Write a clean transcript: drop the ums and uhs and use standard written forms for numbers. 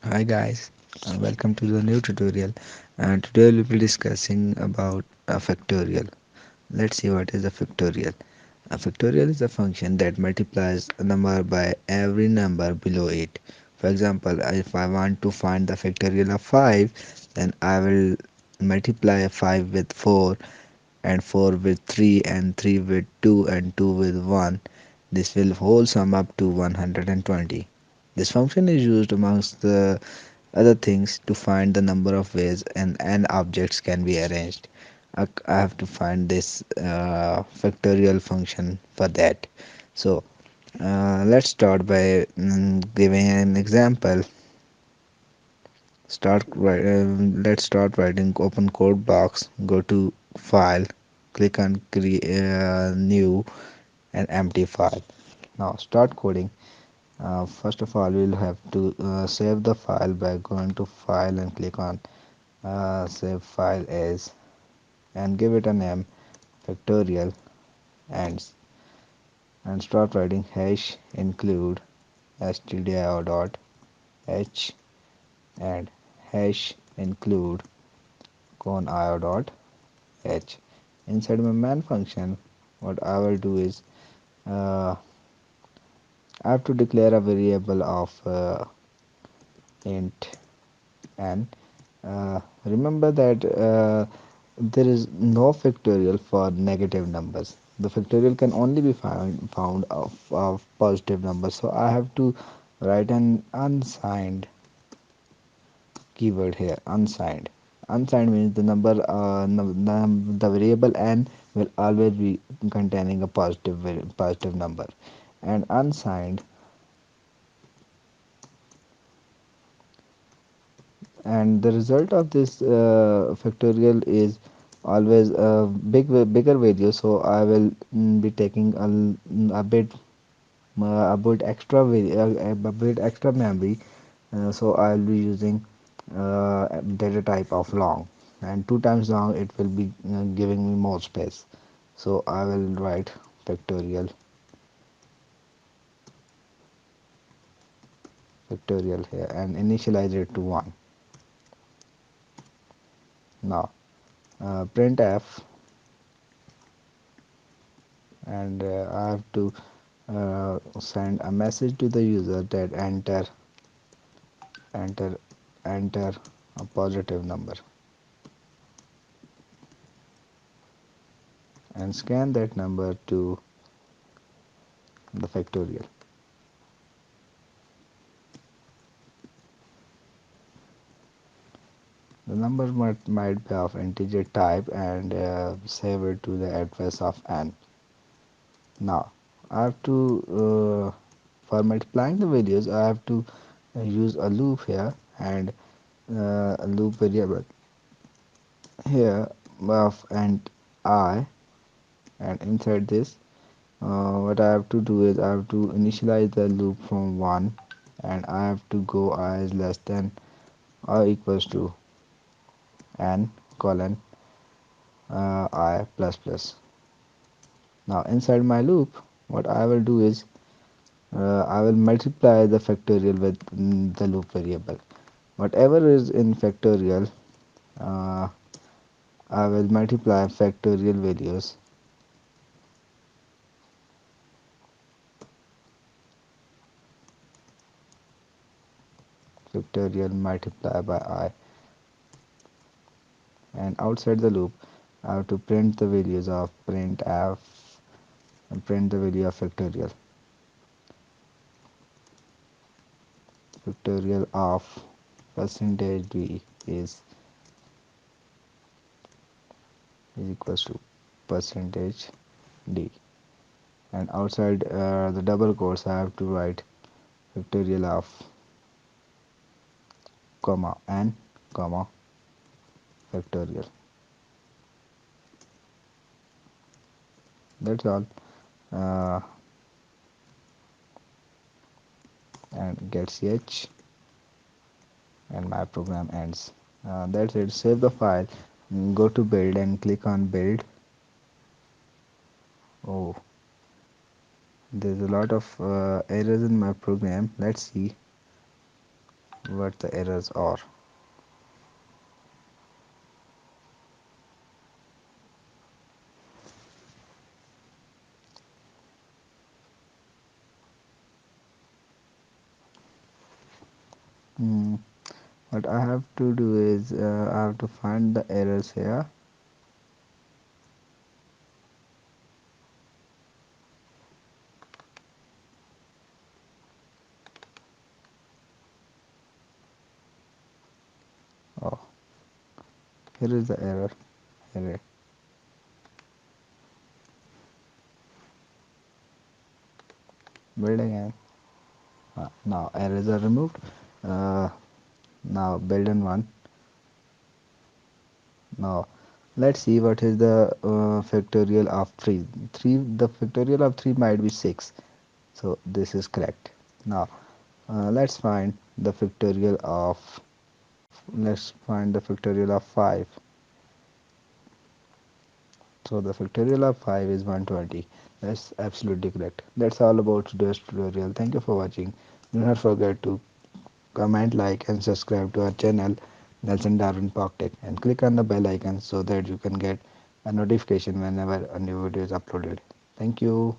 Hi guys, and welcome to the new tutorial. And today we'll be discussing about a factorial. Let's see what is a factorial. A factorial is a function that multiplies a number by every number below it. For example, if I want to find the factorial of 5, then I will multiply 5 with 4 and 4 with 3 and 3 with 2 and 2 with 1. This will whole sum up to 120. This function is used amongst the other things to find the number of ways and objects can be arranged. I have to find this factorial function for that. So let's start by giving an example. Let's start writing. Open code box, go to file, click on create new and empty file. Now start coding. First of all, we'll have to save the file by going to file and click on save file as and give it a name factorial and start writing hash include stdio dot h and hash include io dot h. Inside my main function, what I will do is uh, I have to declare a variable of int n. Remember that there is no factorial for negative numbers. The factorial can only be found of positive numbers. So I have to write an unsigned keyword here. Unsigned. Unsigned means the number, the variable n will always be containing a positive number. And unsigned, and the result of this factorial is always a bigger value. So I will be taking a bit a bit extra memory. So I'll be using data type of long, and 2 times long it will be giving me more space. So I will write factorial here and initialize it to 1. Now printf, and I have to send a message to the user that enter enter a positive number and scan that number to the factorial. The number might be of integer type and save it to the address of n. Now I have to for multiplying the values I have to use a loop here, and a loop variable here of int I, and inside this what I have to do is I have to initialize the loop from 1, and I have to go I is less than or equals to n colon I plus plus. Now inside my loop, what I will do is I will multiply the factorial with the loop variable. Whatever is in factorial, uh, I will multiply factorial values factorial multiply by I, and outside the loop I have to print the values of printf and print the value of factorial of percentage d is equals to percentage d, and outside the double quotes I have to write factorial of comma n comma factorial. That's all. uh, and get ch, and my program ends. That's it. Save the file, go to build and click on build. Oh, there's a lot of errors in my program. Let's see. what the errors are. Hmm. What I have to do is I have to find the errors here. Oh, here is the error. Here, build again. Now errors are removed. Uh, Now build in one. Now let's see what is the factorial of 3. 3, the factorial of 3 might be 6. So this is correct. Now let's find the factorial of let's find the factorial of 5. So the factorial of 5 is 120. That's absolutely correct. That's all about today's tutorial. Thank you for watching. Do not forget to comment, like and subscribe to our channel Nelson Darwin Tech, and click on the bell icon so that you can get a notification whenever a new video is uploaded. Thank you.